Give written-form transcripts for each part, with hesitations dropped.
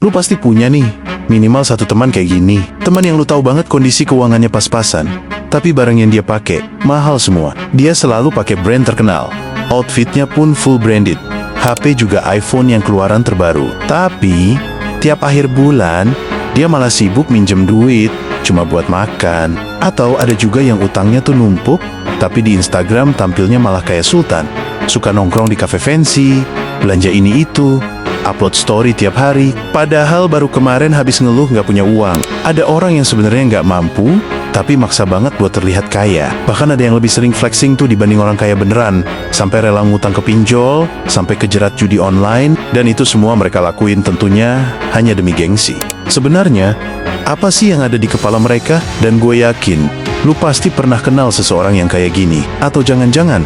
Lu pasti punya nih, minimal satu teman kayak gini. Teman yang lu tahu banget kondisi keuangannya pas-pasan, tapi barang yang dia pakai mahal semua. Dia selalu pakai brand terkenal. Outfitnya pun full branded. HP juga iPhone yang keluaran terbaru. Tapi, tiap akhir bulan, dia malah sibuk minjem duit, cuma buat makan. Atau ada juga yang utangnya tuh numpuk, tapi di Instagram tampilnya malah kayak sultan. Suka nongkrong di cafe fancy, belanja ini itu, upload story tiap hari. Padahal baru kemarin habis ngeluh nggak punya uang. Ada orang yang sebenarnya nggak mampu, tapi maksa banget buat terlihat kaya. Bahkan ada yang lebih sering flexing tuh dibanding orang kaya beneran. Sampai rela ngutang ke pinjol, sampai kejerat judi online, dan itu semua mereka lakuin tentunya hanya demi gengsi. Sebenarnya, apa sih yang ada di kepala mereka? Dan gue yakin, lu pasti pernah kenal seseorang yang kayak gini. Atau jangan-jangan,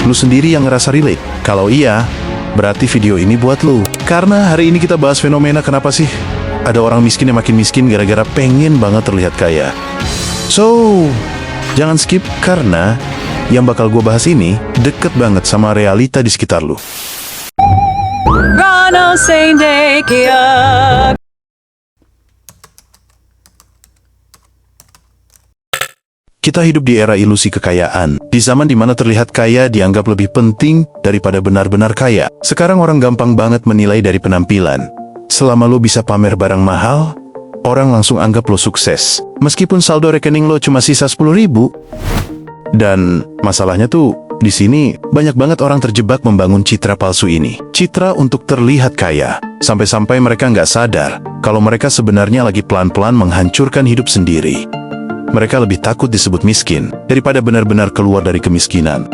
lu sendiri yang ngerasa relate. Kalau iya, berarti video ini buat lu. Karena hari ini kita bahas fenomena kenapa sih ada orang miskin yang makin miskin gara-gara pengen banget terlihat kaya. So, jangan skip karena yang bakal gue bahas ini deket banget sama realita di sekitar lu. Kita hidup di era ilusi kekayaan, di zaman dimana terlihat kaya dianggap lebih penting daripada benar-benar kaya. Sekarang orang gampang banget menilai dari penampilan. Selama lo bisa pamer barang mahal, orang langsung anggap lo sukses. Meskipun saldo rekening lo cuma sisa 10.000. Dan masalahnya tuh, di sini banyak banget orang terjebak membangun citra palsu ini. Citra untuk terlihat kaya, sampai-sampai mereka nggak sadar kalau mereka sebenarnya lagi pelan-pelan menghancurkan hidup sendiri. Mereka lebih takut disebut miskin daripada benar-benar keluar dari kemiskinan.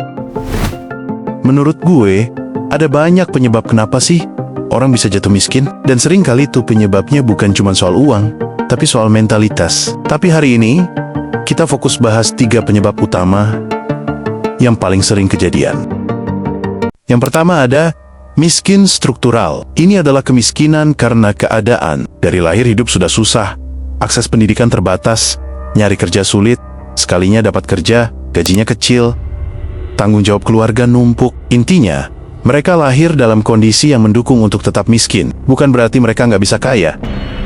Menurut gue, ada banyak penyebab kenapa sih orang bisa jatuh miskin, dan sering kali tuh penyebabnya bukan cuma soal uang, tapi soal mentalitas. Tapi hari ini, kita fokus bahas 3 penyebab utama yang paling sering kejadian. Yang pertama ada miskin struktural. Ini adalah kemiskinan karena keadaan. Dari lahir hidup sudah susah, akses pendidikan terbatas, nyari kerja sulit, sekalinya dapat kerja, gajinya kecil, tanggung jawab keluarga numpuk. Intinya, mereka lahir dalam kondisi yang mendukung untuk tetap miskin. Bukan berarti mereka nggak bisa kaya,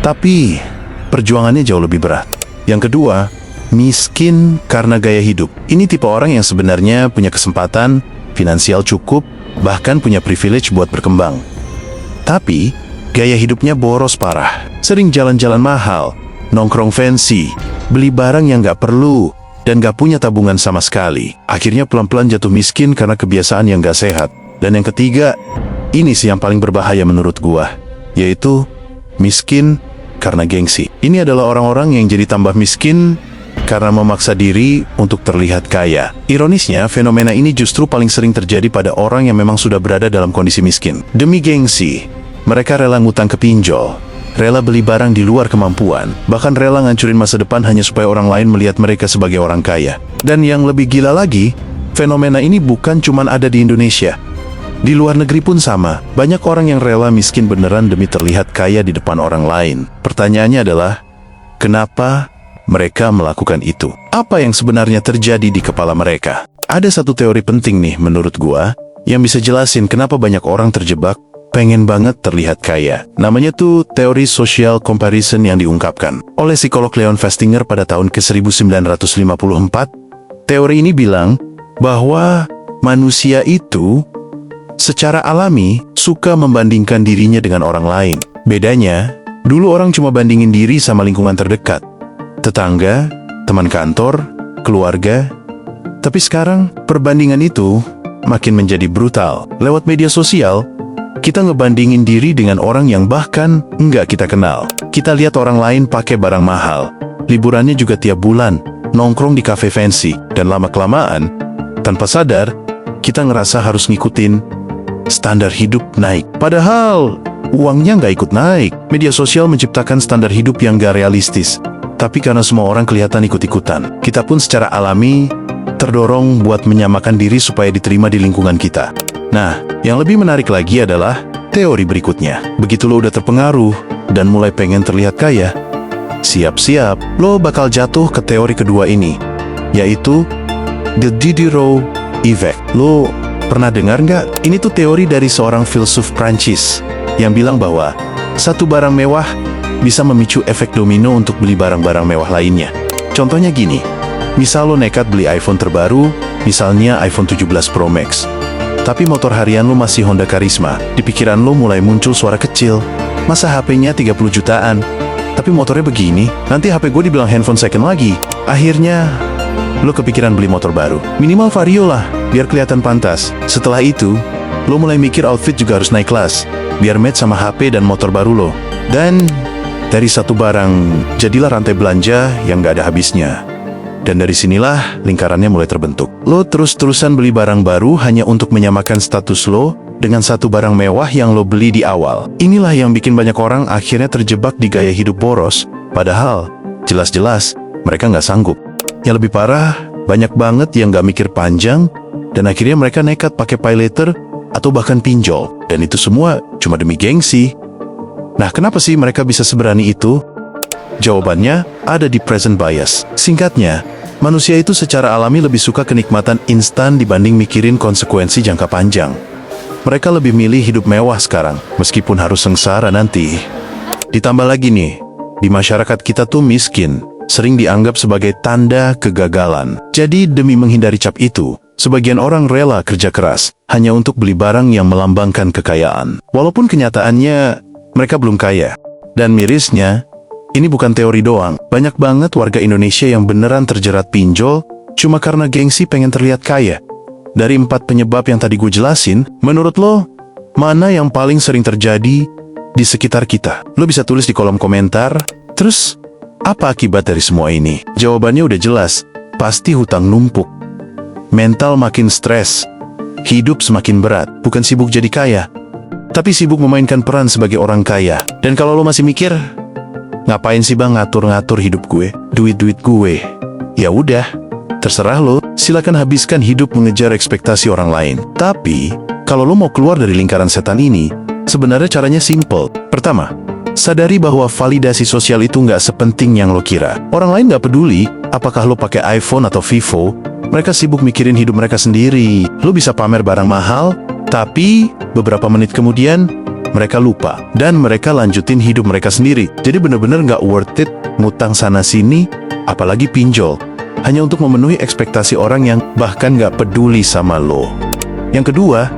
tapi perjuangannya jauh lebih berat. Yang kedua, miskin karena gaya hidup. Ini tipe orang yang sebenarnya punya kesempatan, finansial cukup, bahkan punya privilege buat berkembang. Tapi, gaya hidupnya boros parah. Sering jalan-jalan mahal, nongkrong fancy, beli barang yang nggak perlu, dan nggak punya tabungan sama sekali. Akhirnya pelan-pelan jatuh miskin karena kebiasaan yang nggak sehat. Dan yang ketiga, ini sih yang paling berbahaya menurut gua, yaitu miskin karena gengsi. Ini adalah orang-orang yang jadi tambah miskin karena memaksa diri untuk terlihat kaya. Ironisnya, fenomena ini justru paling sering terjadi pada orang yang memang sudah berada dalam kondisi miskin. Demi gengsi, mereka rela ngutang ke pinjol, rela beli barang di luar kemampuan, bahkan rela ngancurin masa depan hanya supaya orang lain melihat mereka sebagai orang kaya. Dan yang lebih gila lagi, fenomena ini bukan cuma ada di Indonesia. Di luar negeri pun sama, banyak orang yang rela miskin beneran demi terlihat kaya di depan orang lain. Pertanyaannya adalah, kenapa mereka melakukan itu? Apa yang sebenarnya terjadi di kepala mereka? Ada satu teori penting nih menurut gua, yang bisa jelasin kenapa banyak orang terjebak pengen banget terlihat kaya. Namanya tuh teori social comparison yang diungkapkan oleh psikolog Leon Festinger pada tahun ke-1954. Teori ini bilang bahwa manusia itu secara alami suka membandingkan dirinya dengan orang lain. Bedanya, dulu orang cuma bandingin diri sama lingkungan terdekat, tetangga, teman kantor, keluarga. Tapi sekarang, perbandingan itu makin menjadi brutal. Lewat media sosial, kita ngebandingin diri dengan orang yang bahkan nggak kita kenal. Kita lihat orang lain pakai barang mahal, liburannya juga tiap bulan, nongkrong di cafe fancy, dan lama-kelamaan, tanpa sadar, kita ngerasa harus ngikutin standar hidup naik. Padahal, uangnya nggak ikut naik. Media sosial menciptakan standar hidup yang nggak realistis. Tapi karena semua orang kelihatan ikut-ikutan, kita pun secara alami terdorong buat menyamakan diri supaya diterima di lingkungan kita. Nah, yang lebih menarik lagi adalah teori berikutnya. Begitu lo udah terpengaruh dan mulai pengen terlihat kaya, siap-siap lo bakal jatuh ke teori kedua ini, yaitu The Diderot Effect. Lo pernah dengar nggak? Ini tuh teori dari seorang filsuf Prancis yang bilang bahwa Satu barang mewah bisa memicu efek domino untuk beli barang-barang mewah lainnya. Contohnya gini, misal lo nekat beli iPhone terbaru, misalnya iPhone 17 Pro Max. Tapi motor harian lo masih Honda Karisma. Di pikiran lo mulai muncul suara kecil. Masa HP-nya 30 jutaan? Tapi motornya begini, nanti HP gue dibilang handphone second lagi. Akhirnya, lo kepikiran beli motor baru. Minimal Vario lah, biar kelihatan pantas. Setelah itu, lo mulai mikir outfit juga harus naik kelas, biar match sama HP dan motor baru lo. Dan dari satu barang, jadilah rantai belanja yang gak ada habisnya. Dan dari sinilah lingkarannya mulai terbentuk. Lo terus-terusan beli barang baru hanya untuk menyamakan status lo dengan satu barang mewah yang lo beli di awal. Inilah yang bikin banyak orang akhirnya terjebak di gaya hidup boros, padahal jelas-jelas mereka nggak sanggup. Yang lebih parah, banyak banget yang nggak mikir panjang, dan akhirnya mereka nekat pakai pay later atau bahkan pinjol. Dan itu semua cuma demi gengsi. Nah, kenapa sih mereka bisa seberani itu? Jawabannya ada di present bias. Singkatnya, manusia itu secara alami lebih suka kenikmatan instan dibanding mikirin konsekuensi jangka panjang. Mereka lebih milih hidup mewah sekarang, meskipun harus sengsara nanti. Ditambah lagi nih, di masyarakat kita tuh miskin sering dianggap sebagai tanda kegagalan. Jadi demi menghindari cap itu, sebagian orang rela kerja keras hanya untuk beli barang yang melambangkan kekayaan. Walaupun kenyataannya mereka belum kaya. Dan mirisnya, ini bukan teori doang. Banyak banget warga Indonesia yang beneran terjerat pinjol cuma karena gengsi pengen terlihat kaya. Dari 4 penyebab yang tadi gue jelasin, menurut lo, mana yang paling sering terjadi di sekitar kita? Lo bisa tulis di kolom komentar. Terus, apa akibat dari semua ini? Jawabannya udah jelas, pasti hutang numpuk. Mental makin stres, hidup semakin berat. Bukan sibuk jadi kaya, tapi sibuk memainkan peran sebagai orang kaya. Dan kalau lo masih mikir, ngapain sih bang ngatur-ngatur hidup gue, duit-duit gue? Ya udah, terserah lo, silakan habiskan hidup mengejar ekspektasi orang lain. Tapi, kalau lo mau keluar dari lingkaran setan ini, sebenarnya caranya simple. Pertama, sadari bahwa validasi sosial itu nggak sepenting yang lo kira. Orang lain nggak peduli apakah lo pakai iPhone atau Vivo, mereka sibuk mikirin hidup mereka sendiri. Lo bisa pamer barang mahal, tapi beberapa menit kemudian, mereka lupa, dan mereka lanjutin hidup mereka sendiri. Jadi bener-bener nggak worth it ngutang sana-sini, apalagi pinjol, hanya untuk memenuhi ekspektasi orang yang bahkan nggak peduli sama lo. Yang kedua,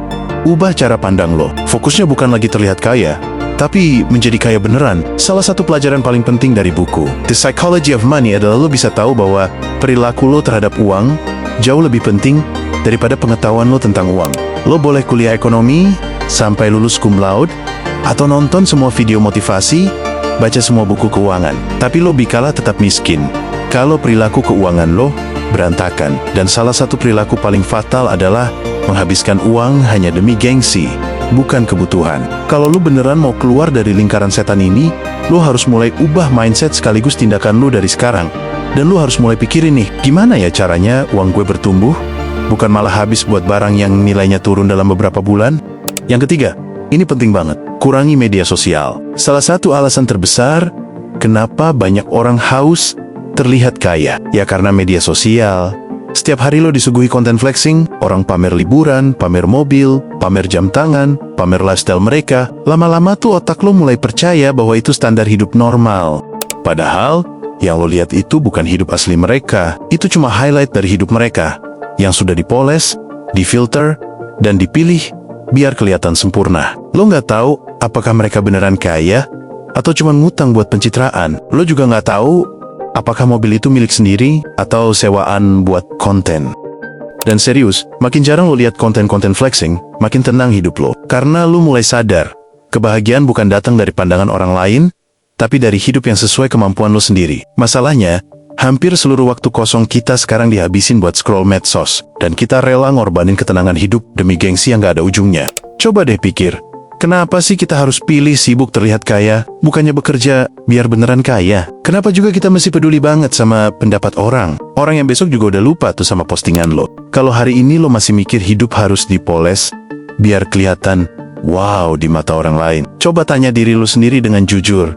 ubah cara pandang lo. Fokusnya bukan lagi terlihat kaya, tapi menjadi kaya beneran. Salah satu pelajaran paling penting dari buku The Psychology of Money adalah lo bisa tahu bahwa perilaku lo terhadap uang jauh lebih penting daripada pengetahuan lo tentang uang. Lo boleh kuliah ekonomi sampai lulus cum laude, atau nonton semua video motivasi, baca semua buku keuangan, tapi lo bikalah tetap miskin kalau perilaku keuangan lo berantakan. Dan salah satu perilaku paling fatal adalah menghabiskan uang hanya demi gengsi, bukan kebutuhan. Kalau lo beneran mau keluar dari lingkaran setan ini, lo harus mulai ubah mindset sekaligus tindakan lo dari sekarang. Dan lo harus mulai pikirin nih, gimana ya caranya uang gue bertumbuh? Bukan malah habis buat barang yang nilainya turun dalam beberapa bulan. Yang ketiga, ini penting banget, kurangi media sosial. Salah satu alasan terbesar kenapa banyak orang haus terlihat kaya, ya karena media sosial. Setiap hari lo disuguhi konten flexing, orang pamer liburan, pamer mobil, pamer jam tangan, pamer lifestyle mereka. Lama-lama tuh otak lo mulai percaya bahwa itu standar hidup normal. Padahal, yang lo lihat itu bukan hidup asli mereka. Itu cuma highlight dari hidup mereka, yang sudah dipoles, difilter, dan dipilih biar kelihatan sempurna. Lo nggak tahu apakah mereka beneran kaya, atau cuma ngutang buat pencitraan. Lo juga nggak tahu apakah mobil itu milik sendiri atau sewaan buat konten. Dan serius, makin jarang lo lihat konten-konten flexing, makin tenang hidup lo. Karena lo mulai sadar, kebahagiaan bukan datang dari pandangan orang lain, tapi dari hidup yang sesuai kemampuan lo sendiri. Masalahnya, hampir seluruh waktu kosong kita sekarang dihabisin buat scroll medsos, dan kita rela ngorbanin ketenangan hidup demi gengsi yang gak ada ujungnya. Coba deh pikir, kenapa sih kita harus pilih sibuk terlihat kaya, bukannya bekerja biar beneran kaya? Kenapa juga kita mesti peduli banget sama pendapat orang? Orang yang besok juga udah lupa tuh sama postingan lo. Kalau hari ini lo masih mikir hidup harus dipoles, biar kelihatan wow di mata orang lain. Coba tanya diri lo sendiri dengan jujur,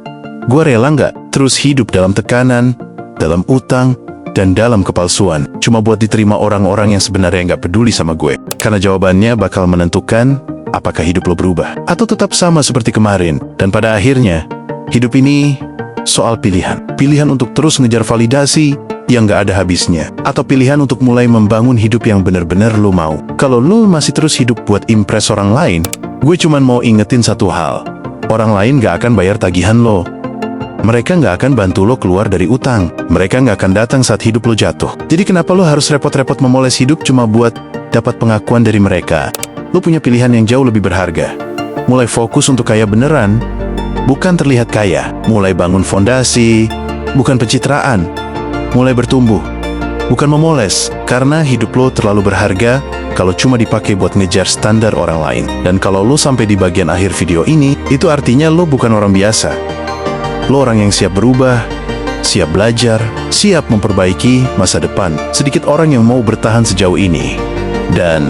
gue rela nggak terus hidup dalam tekanan, dalam utang, dan dalam kepalsuan, cuma buat diterima orang-orang yang sebenarnya nggak peduli sama gue? Karena jawabannya bakal menentukan apakah hidup lo berubah atau tetap sama seperti kemarin. Dan pada akhirnya, hidup ini soal pilihan. Pilihan untuk terus ngejar validasi yang gak ada habisnya, atau pilihan untuk mulai membangun hidup yang benar-benar lo mau. Kalau lo masih terus hidup buat impress orang lain, gue cuman mau ingetin satu hal. Orang lain gak akan bayar tagihan lo. Mereka nggak akan bantu lo keluar dari utang. Mereka nggak akan datang saat hidup lo jatuh. Jadi kenapa lo harus repot-repot memoles hidup cuma buat dapat pengakuan dari mereka? Lo punya pilihan yang jauh lebih berharga. Mulai fokus untuk kaya beneran, bukan terlihat kaya. Mulai bangun fondasi, bukan pencitraan. Mulai bertumbuh, bukan memoles. Karena hidup lo terlalu berharga kalau cuma dipakai buat ngejar standar orang lain. Dan kalau lo sampai di bagian akhir video ini, itu artinya lo bukan orang biasa. Lo orang yang siap berubah, siap belajar, siap memperbaiki masa depan. Sedikit orang yang mau bertahan sejauh ini. Dan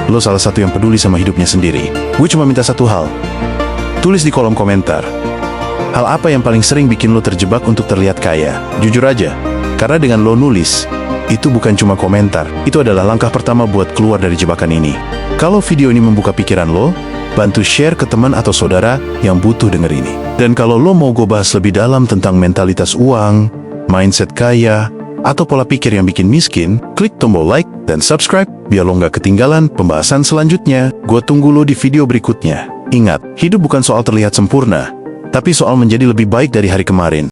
lo salah satu yang peduli sama hidupnya sendiri. Gue cuma minta satu hal. Tulis di kolom komentar. Hal apa yang paling sering bikin lo terjebak untuk terlihat kaya? Jujur aja, karena dengan lo nulis, itu bukan cuma komentar. Itu adalah langkah pertama buat keluar dari jebakan ini. Kalau video ini membuka pikiran lo, bantu share ke teman atau saudara yang butuh denger ini. Dan kalau lo mau gue bahas lebih dalam tentang mentalitas uang, mindset kaya, atau pola pikir yang bikin miskin, klik tombol like dan subscribe biar lo nggak ketinggalan pembahasan selanjutnya. Gue tunggu lo di video berikutnya. Ingat, hidup bukan soal terlihat sempurna, tapi soal menjadi lebih baik dari hari kemarin.